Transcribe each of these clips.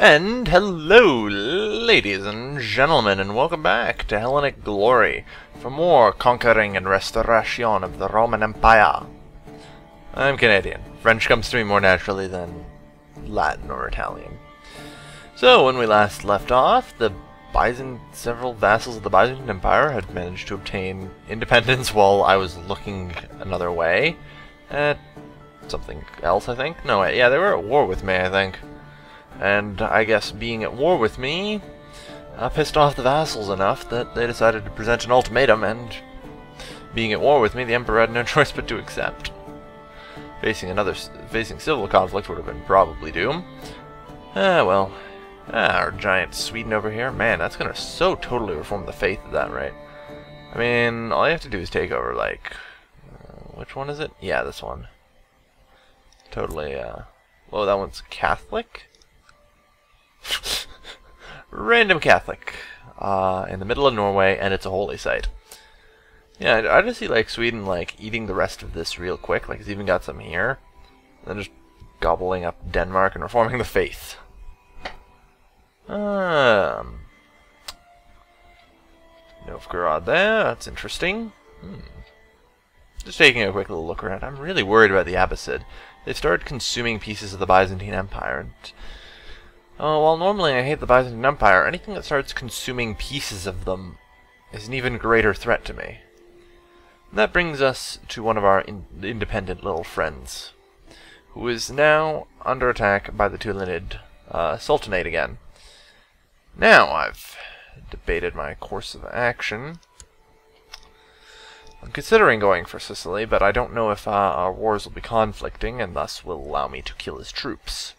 And hello, ladies and gentlemen, and welcome back to Hellenic Glory for more conquering and restoration of the Roman Empire. I'm Canadian. French comes to me more naturally than Latin or Italian. So, when we last left off, several vassals of the Byzantine Empire had managed to obtain independence while I was looking another way at something else, I think. No, yeah, they were at war with me, I think. And I guess being at war with me pissed off the vassals enough that they decided to present an ultimatum, and being at war with me, the emperor had no choice but to accept. Facing civil conflict would have been probably doom. Our giant Sweden over here, man, that's gonna so totally reform the faith at that rate. I mean, all you have to do is take over, like, which one is it? Yeah, this one. Totally, well, that one's Catholic? Random Catholic in the middle of Norway, and it's a holy site. Yeah, I just see like Sweden like eating the rest of this real quick. Like it's even got some here, and then just gobbling up Denmark and reforming the faith. Novgorod there. That's interesting. Just taking a quick little look around. I'm really worried about the Abbasid. They've started consuming pieces of the Byzantine Empire, and while normally I hate the Byzantine Empire, anything that starts consuming pieces of them is an even greater threat to me. And that brings us to one of our independent little friends, who is now under attack by the Hellenic Sultanate again. Now, I've debated my course of action. I'm considering going for Sicily, but I don't know if our wars will be conflicting, and thus will allow me to kill his troops.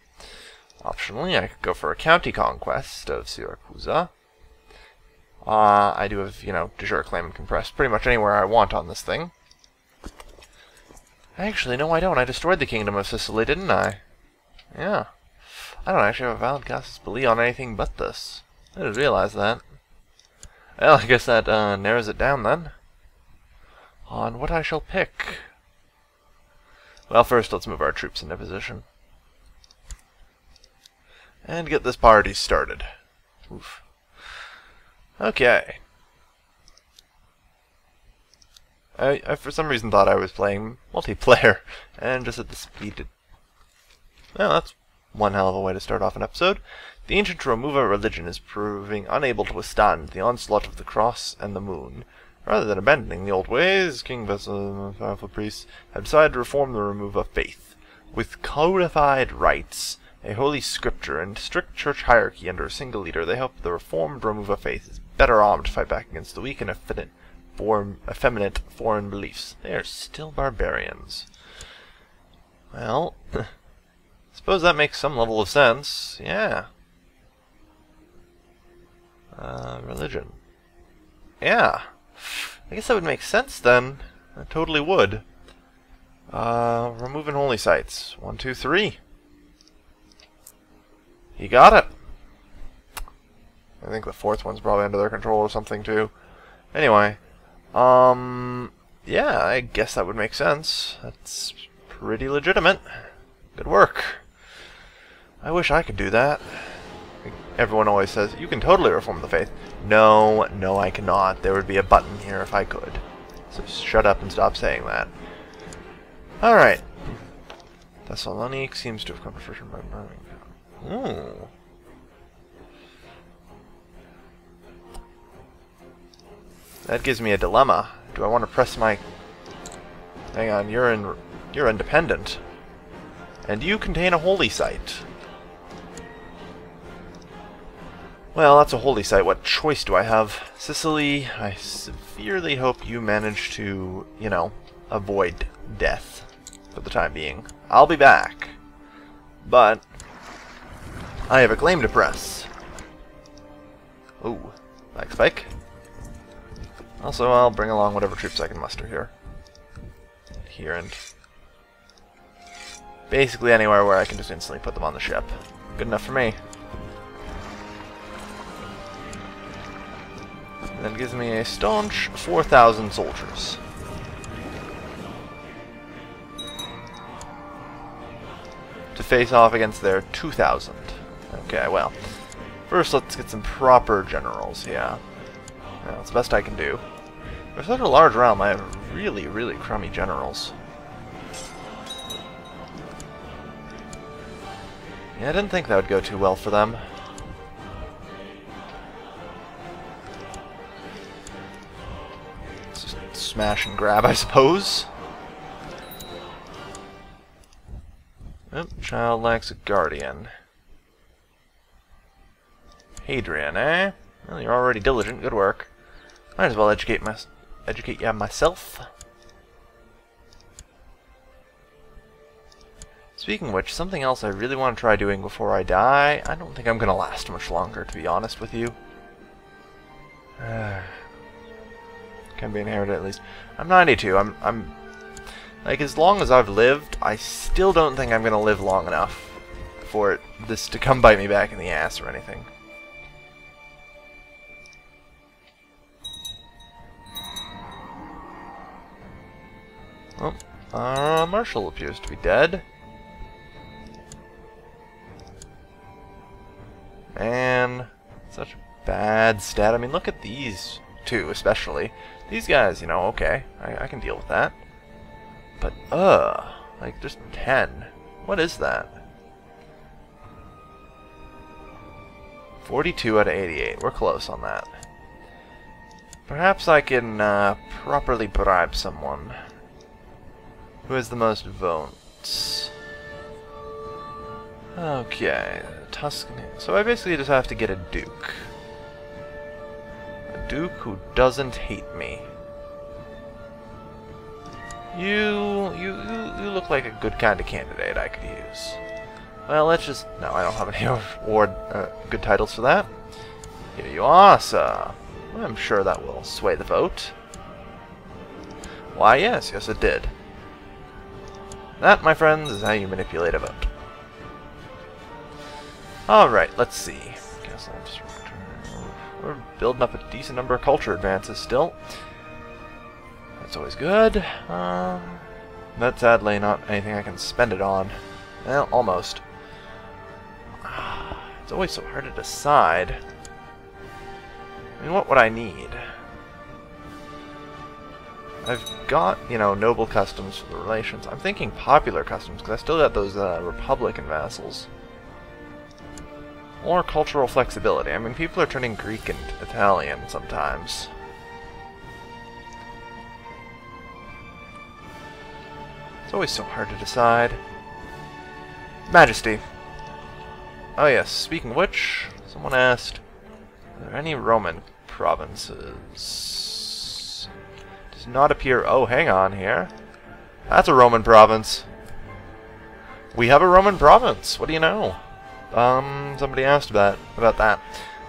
Optionally, I could go for a county conquest of Syracusa. I do have, de jure claim and compress pretty much anywhere I want on this thing. Actually, no I don't. I destroyed the Kingdom of Sicily, didn't I? Yeah. I don't actually have a valid casus belli on anything but this. I didn't realize that. Well, I guess that narrows it down then. On what I shall pick. Well, first let's move our troops into position. And get this party started. Oof. Okay. I for some reason thought I was playing multiplayer, and just at the speed. Well, that's one hell of a way to start off an episode. The ancient Romuva religion is proving unable to withstand the onslaught of the cross and the moon. Rather than abandoning the old ways, King Vessel and powerful priests have decided to reform the Romuva faith. With codified rites, a holy scripture, and strict church hierarchy under a single leader, they hope the reformed Romuva faith is better armed to fight back against the weak and effeminate foreign beliefs. They are still barbarians. Well, suppose that makes some level of sense. Yeah. Religion. Yeah. I guess that would make sense then. It totally would. Removing holy sites. 1, 2, 3. You got it. I think the fourth one's probably under their control or something too. Anyway, yeah, I guess that would make sense. That's pretty legitimate. Good work. I wish I could do that. Everyone always says, you can totally reform the faith. No, I cannot. There would be a button here if I could. So shut up and stop saying that. Alright. Thessalonic seems to have come to fruition by Birmingham. Ooh. That gives me a dilemma. Do I want to press my... Hang on, you're independent. And you contain a holy site. Well, that's a holy site. What choice do I have? Sicily, I severely hope you manage to, avoid death for the time being. I'll be back. But I have a claim to press. Ooh, back spike. Also, I'll bring along whatever troops I can muster here. Here and basically anywhere where I can just instantly put them on the ship. Good enough for me. And that gives me a staunch 4,000 soldiers. To face off against their 2,000. Okay, well. First, let's get some proper generals, yeah. That's the best I can do. For such a large realm, I have really, really crummy generals. Yeah, I didn't think that would go too well for them. Let's just smash and grab, I suppose. Oh, child lacks a guardian. Hadrian, eh? Well, you're already diligent. Good work. Might as well educate ya myself. Speaking of which, something else I really want to try doing before I die. I don't think I'm going to last much longer, to be honest with you. Can be inherited at least. I'm 92. I'm like, as long as I've lived, I still don't think I'm going to live long enough for this to come bite me back in the ass or anything. Oh, our marshal appears to be dead. Man, such a bad stat. I mean, look at these two, especially. These guys, you know, okay, I can deal with that. But, like, just 10. What is that? 42 out of 88. We're close on that. Perhaps I can properly bribe someone. Who has the most votes? Okay, Tuscany. So I basically just have to get a duke. A duke who doesn't hate me. You look like a good kind of candidate I could use. Well, let's just... No, I don't have any good titles for that. Here you are, sir. I'm sure that will sway the vote. Why, yes, it did. That, my friends, is how you manipulate a vote. Alright, let's see. Guess I'll just return. We're building up a decent number of culture advances still. That's always good. That's sadly not anything I can spend it on. Well, almost. It's always so hard to decide. I mean, what would I need? I've got, you know, noble customs for the relations. I'm thinking popular customs, because I still got those Republican vassals. Or cultural flexibility. I mean, people are turning Greek and Italian sometimes. It's always so hard to decide. Majesty. Oh yes, speaking of which, someone asked, are there any Roman provinces? Does not appear... Oh, hang on here. That's a Roman province. We have a Roman province. What do you know? Somebody asked about that.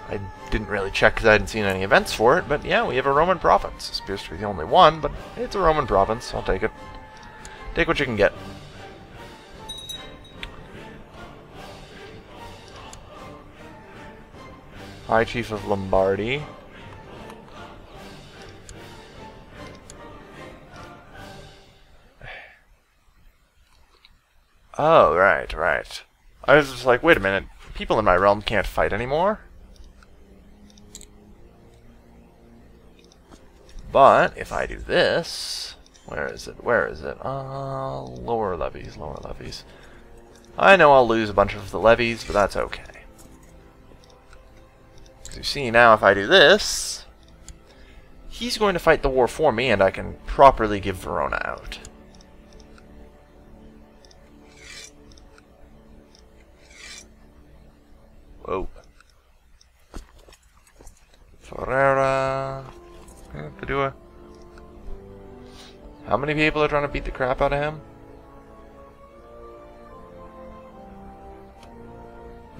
I didn't really check because I hadn't seen any events for it, but yeah, we have a Roman province. This appears to be the only one, but it's a Roman province. I'll take it. Take what you can get. High Chief of Lombardy. Oh, right. I was just like, wait a minute, people in my realm can't fight anymore? But, if I do this... Where is it? Lower levies. I know I'll lose a bunch of the levies, but that's okay. Because you see now, if I do this... He's going to fight the war for me, and I can properly give Verona out. Whoa. Ferrera. Padua. How many people are trying to beat the crap out of him?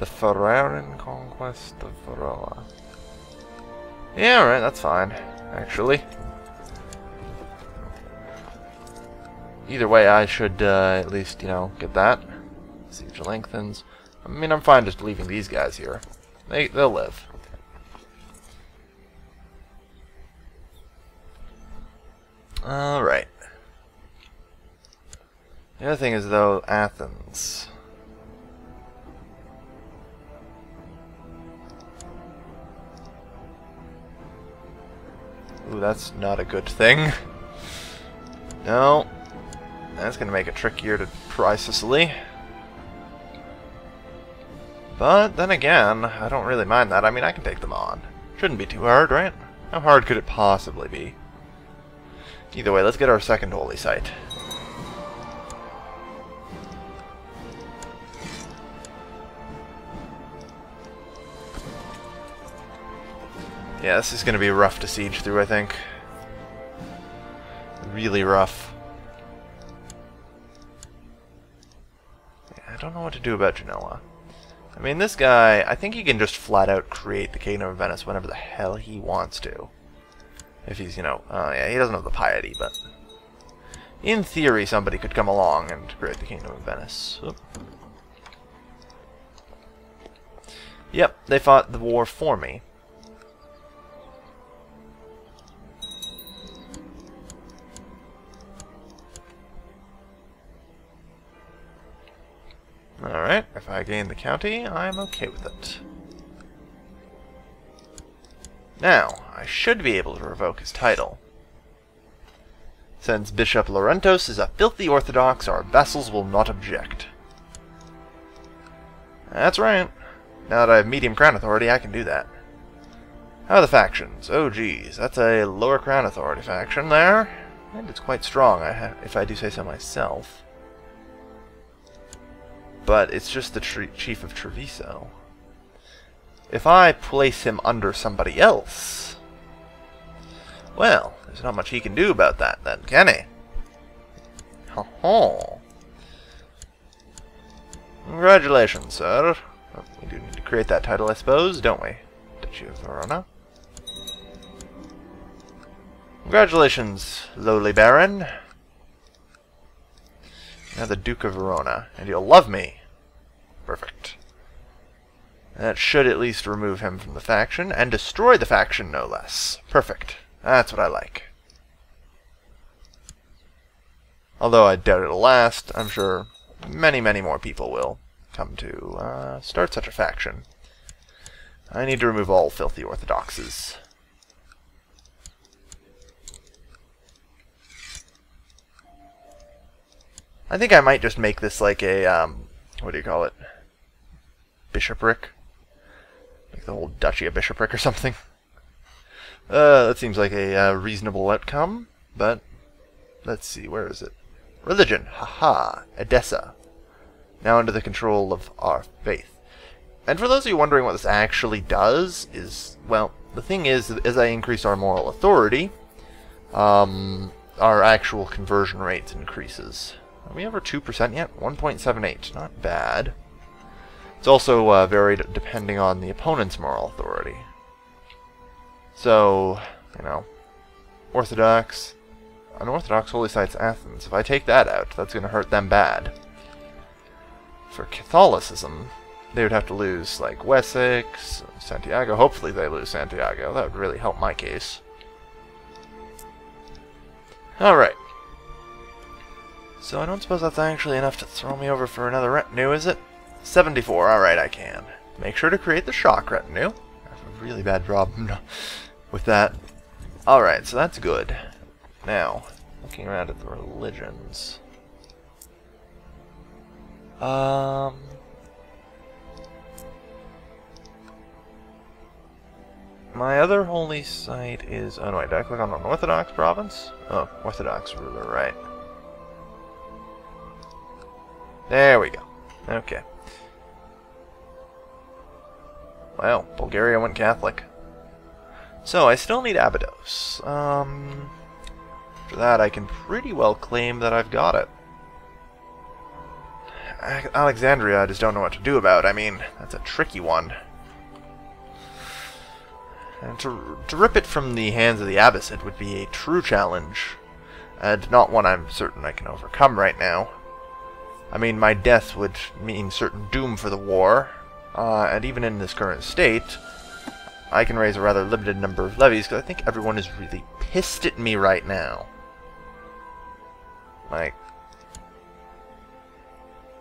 The Ferraran conquest of Verona. Yeah, alright, that's fine, actually. Either way, I should at least, you know, get that. Siege lengthens. I mean, I'm fine just leaving these guys here. They'll live. Alright. The other thing is, though, Athens. Ooh, that's not a good thing. No. That's going to make it trickier to pry Sicily. But then again, I don't really mind that. I mean, I can take them on. Shouldn't be too hard, right? How hard could it possibly be? Either way, let's get our second holy site. Yeah, this is going to be rough to siege through, I think. Really rough. Yeah, I don't know what to do about Genoa. I mean, this guy, I think he can just flat out create the Kingdom of Venice whenever the hell he wants to. If he's, you know, yeah, he doesn't have the piety, but in theory somebody could come along and create the Kingdom of Venice. Oop. Yep, they fought the war for me. Alright, if I gain the county, I'm okay with it. Now, I should be able to revoke his title. Since Bishop Laurentos is a filthy Orthodox, our vassals will not object. That's right. Now that I have medium crown authority, I can do that. How are the factions? Oh geez, that's a lower crown authority faction there. And it's quite strong, if I do say so myself. But it's just the chief of Treviso. If I place him under somebody else, well, there's not much he can do about that then, can he? Ho-ho. Congratulations, sir. Oh, we do need to create that title, I suppose, don't we? Duchy of Verona. Congratulations, lowly baron. Now the Duke of Verona, and you'll love me. Perfect. That should at least remove him from the faction, and destroy the faction, no less. Perfect. That's what I like. Although I doubt it'll last, I'm sure many, many more people will come to start such a faction. I need to remove all filthy Orthodoxes. I think I might just make this like a, what do you call it? Bishopric? Like the whole Duchy of Bishopric or something. That seems like a reasonable outcome, but let's see, where is it? Religion, haha, Edessa. Now under the control of our faith. And for those of you wondering what this actually does, is, well, the thing is, as I increase our moral authority, our actual conversion rate increases. Are we over 2% yet? 1.78. Not bad. It's also varied depending on the opponent's moral authority. So, you know, Orthodox, unorthodox holy sites Athens. If I take that out, that's going to hurt them bad. For Catholicism, they would have to lose, like, Wessex, Santiago. Hopefully they lose Santiago. That would really help my case. Alright. So I don't suppose that's actually enough to throw me over for another retinue, is it? 74, alright, I can. Make sure to create the shock retinue. I have a really bad problem with that. Alright, so that's good. Now, looking around at the religions. My other holy site is... Oh no, wait, did I click on an Orthodox province? Oh, Orthodox ruler, right. There we go. Okay. Well, Bulgaria went Catholic. So, I still need Abydos. For that, I can pretty well claim that I've got it. Alexandria, I just don't know what to do about. I mean, that's a tricky one. And to rip it from the hands of the Abbasid would be a true challenge, and not one I'm certain I can overcome right now. I mean, my death would mean certain doom for the war, and even in this current state, I can raise a rather limited number of levies, because I think everyone is really pissed at me right now. Like,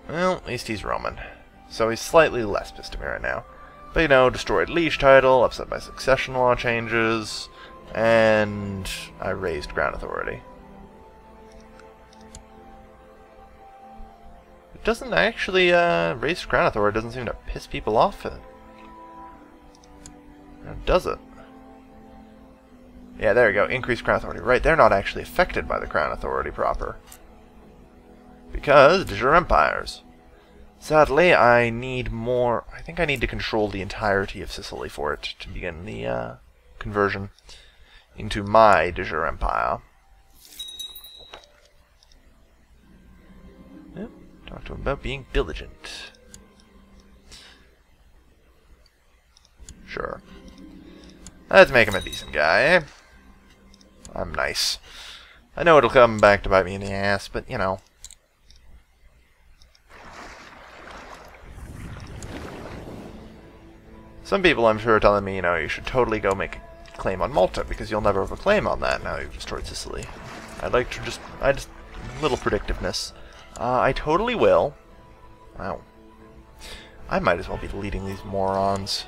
well, at least he's Roman, so he's slightly less pissed at me right now. But, you know, destroyed liege title, upset by succession law changes, And I raised Ground Authority. It doesn't actually, raised Ground Authority doesn't seem to piss people off. Does it? Yeah, there you go. Increased Crown Authority. Right, they're not actually affected by the Crown Authority proper. Because de jure empires. Sadly, I need more... I think I need to control the entirety of Sicily for it to begin the conversion into my de jure empire. Yep, talk to him about being diligent. Sure. Let's make him a decent guy, eh? I'm nice. I know it'll come back to bite me in the ass, but, you know. Some people, I'm sure, are telling me, you know, you should totally go make a claim on Malta, because you'll never have a claim on that now you've destroyed Sicily. I'd like to just... little predictiveness. I totally will. Wow. I might as well be leading these morons.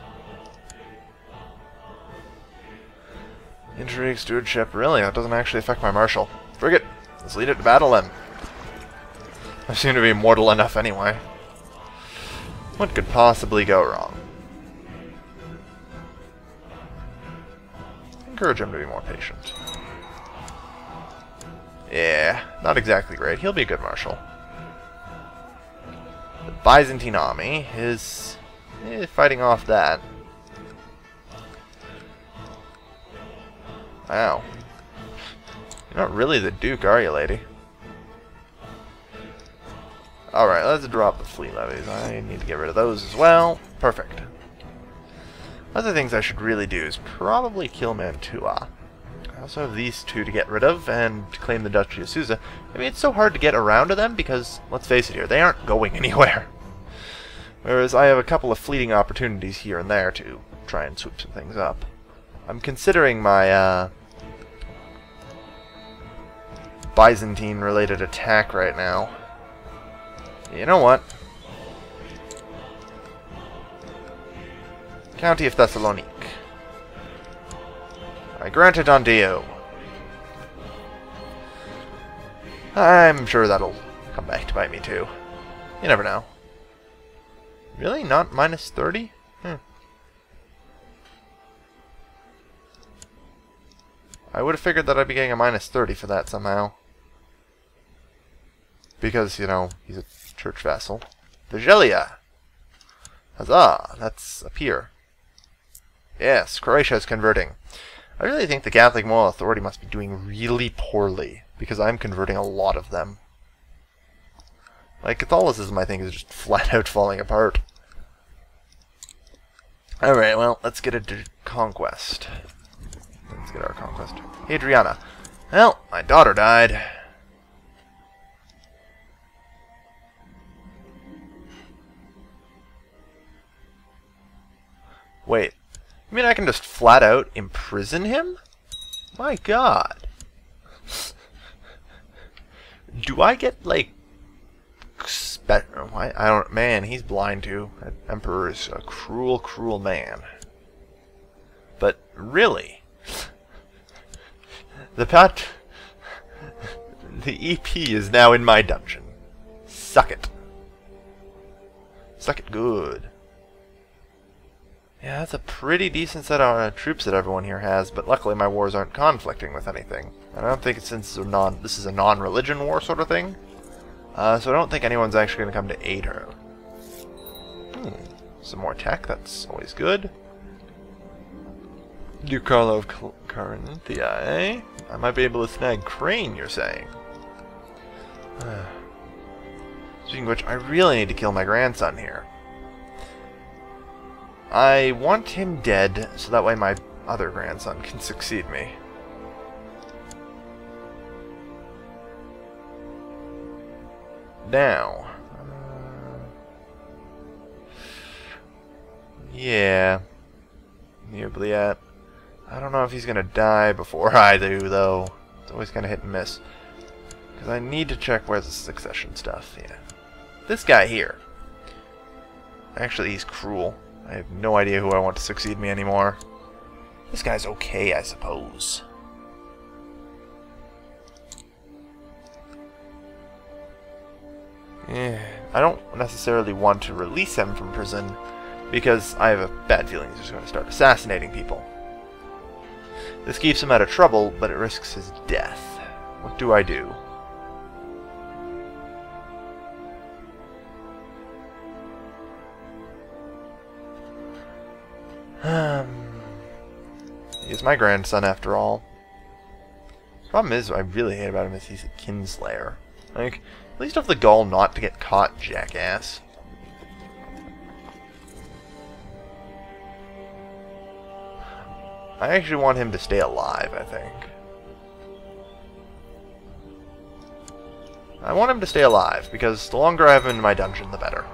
Intrigue, stewardship, really? That doesn't actually affect my marshal. Frigate, let's lead it to battle then. I seem to be mortal enough anyway. What could possibly go wrong? Encourage him to be more patient. Yeah, not exactly great. He'll be a good marshal. The Byzantine army is fighting off that. Wow. You're not really the Duke, are you, lady? Alright, let's drop the fleet levies. I need to get rid of those as well. Perfect. Other things I should really do is probably kill Mantua. I also have these two to get rid of and to claim the Duchy of Susa. I mean, it's so hard to get around to them because, let's face it here, they aren't going anywhere. Whereas I have a couple of fleeting opportunities here and there to try and swoop some things up. I'm considering my Byzantine-related attack right now. You know what? County of Thessalonique. I grant it unto you. I'm sure that'll come back to bite me too. You never know. Really? Not minus 30? I would have figured that I'd be getting a minus 30 for that somehow. Because, you know, he's a church vassal. Vigilia! Huzzah! That's up here. Yes, Croatia is converting. I really think the Catholic Moral Authority must be doing really poorly, because I'm converting a lot of them. Like, Catholicism, I think, is just flat out falling apart. Alright, well, let's get a conquest. Let's get our conquest. Adriana. Well, my daughter died. Wait. You mean I can just flat out imprison him? My god. Do I get, like... I don't... Man, he's blind too. That Emperor is a cruel, cruel man. But, really... The EP is now in my dungeon. Suck it. Suck it good. Yeah, that's a pretty decent set of troops that everyone here has, but luckily my wars aren't conflicting with anything. And I don't think it's since this is a non-religion war sort of thing. So I don't think anyone's actually going to come to aid her. Some more tech, that's always good. Ducarlo of Carinthia, eh? I might be able to snag Crane, you're saying. Speaking of which, I really need to kill my grandson here. I want him dead, so that way my other grandson can succeed me. Now. Yeah. Neobliat. I don't know if he's going to die before I do, though. It's always kind of hit and miss. Because I need to check where's the succession stuff. Yeah. This guy here. Actually, he's cruel. I have no idea who I want to succeed me anymore. This guy's okay, I suppose. I don't necessarily want to release him from prison, because I have a bad feeling he's just going to start assassinating people. This keeps him out of trouble, but it risks his death. What do I do? He's my grandson, after all. Problem is, what I really hate about him is he's a kinslayer. Like, at least have the gall not to get caught, jackass. I actually want him to stay alive, I think. I want him to stay alive, because the longer I have him in my dungeon, the better.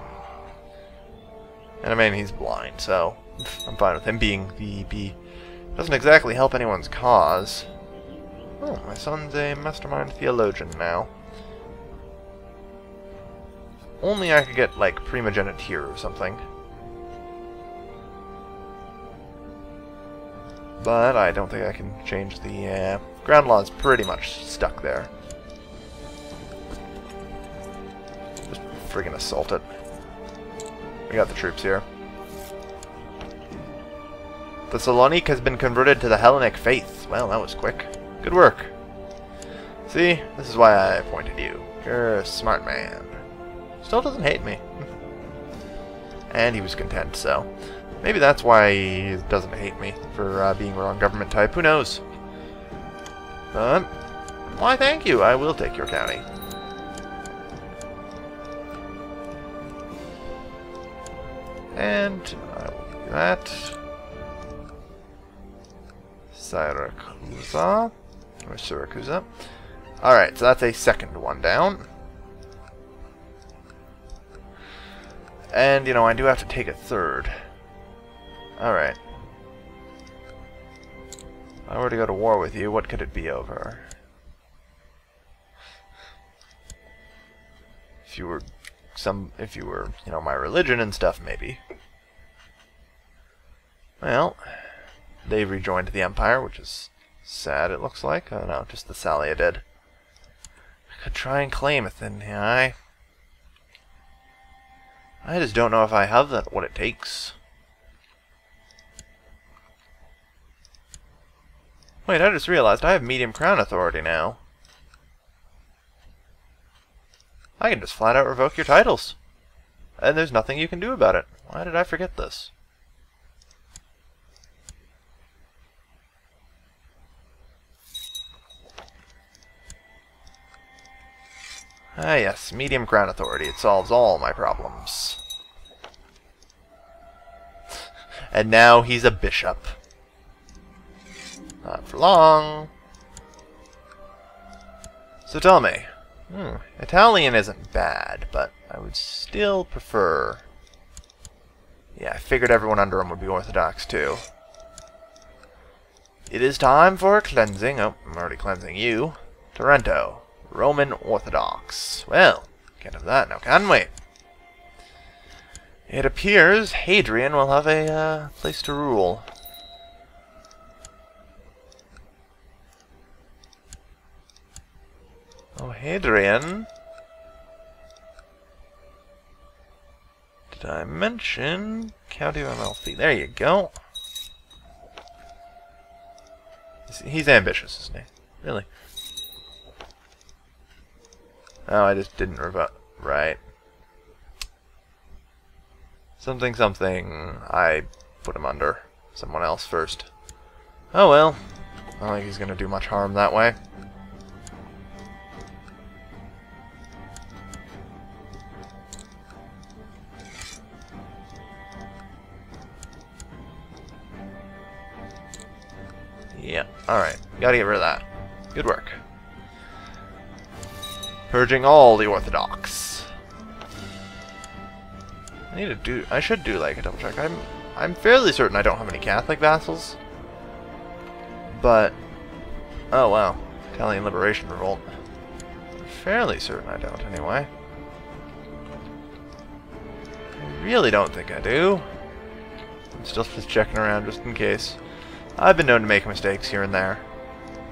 And I mean, he's blind, so I'm fine with him being VP. Doesn't exactly help anyone's cause. Oh, my son's a mastermind theologian now. Only I could get, like, primogeniture here or something. But I don't think I can change the ground law is pretty much stuck there. Just friggin' assault it. We got the troops here. The Hellenic has been converted to the Hellenic faith. Well, that was quick. Good work. See, this is why I appointed you. You're a smart man. Still doesn't hate me. And he was content, so maybe that's why he doesn't hate me for being wrong government type. Who knows? But why, thank you. I will take your county. And I will do that. Syracusa. Alright, so that's a second one down. And, you know, I do have to take a third. Alright. If I were to go to war with you, what could it be over? If you were, you know, my religion and stuff, maybe. Well, they've rejoined the Empire, which is sad, it looks like. Oh no, just the Salia did. I could try and claim it then, yeah. I just don't know if I have that, what it takes. Wait, I just realized I have medium crown authority now. I can just flat out revoke your titles. And there's nothing you can do about it. Why did I forget this? Ah yes, medium crown authority. It solves all my problems. And now he's a bishop. Not for long. So tell me. Italian isn't bad, but I would still prefer... Yeah, I figured everyone under him would be Orthodox too. It is time for cleansing. Oh, I'm already cleansing you. Torrento. Roman Orthodox. Well, can't have that now, can we? It appears Hadrian will have a place to rule. Oh, Hadrian. Did I mention County of Amalfi? There you go. He's ambitious, isn't he? Really? Oh, I just didn't revote. Right. Something, something. I put him under someone else first. Oh well. I don't think he's going to do much harm that way. Yeah, alright. Gotta get rid of that. Good work. Purging all the Orthodox. I should do like a double check. I'm fairly certain I don't have any Catholic vassals. But oh wow. Italian Liberation Revolt. I'm fairly certain I don't anyway. I really don't think I do. I'm still just checking around just in case. I've been known to make mistakes here and there.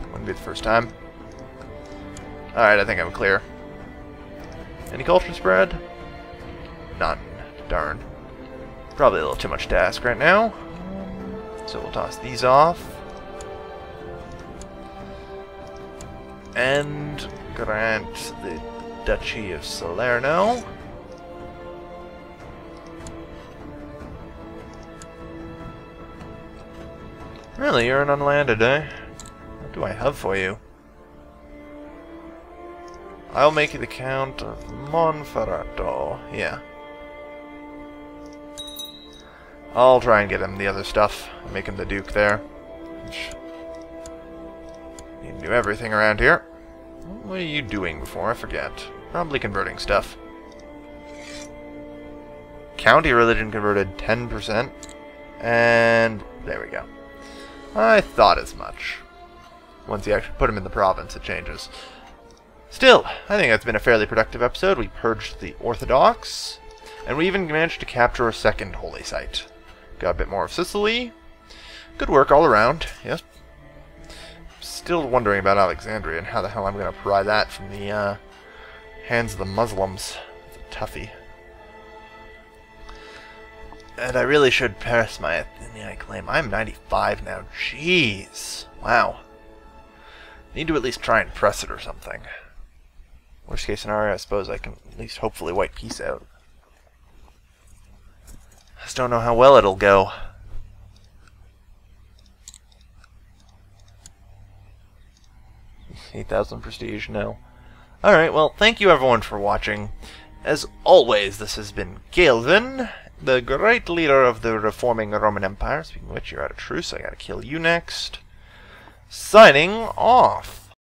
Wouldn't be the first time. Alright, I think I'm clear. Any culture spread? None. Darn. Probably a little too much to ask right now. So we'll toss these off. And grant the Duchy of Salerno. Really, you're an unlanded, eh? What do I have for you? I'll make you the Count of Monferrato. Yeah. I'll try and get him the other stuff. Make him the Duke there. You can do everything around here. What are you doing before? I forget. Probably converting stuff. County religion converted 10%. And there we go. I thought as much. Once you actually put him in the province, it changes. Still, I think that's been a fairly productive episode. We purged the Orthodox, and we even managed to capture a second holy site. Got a bit more of Sicily. Good work all around, yes. Still wondering about Alexandria and how the hell I'm going to pry that from the hands of the Muslims. It's a toughie. And I really should pass my Athenian claim. I'm 95 now. Jeez. Wow. Need to at least try and press it or something. Worst case scenario, I suppose I can at least hopefully wipe peace out. Just don't know how well it'll go. $8,000 prestige, no. Alright, well, thank you everyone for watching. As always, this has been Galvin, the great leader of the reforming Roman Empire. Speaking of which, you're out of truce, I gotta kill you next. Signing off.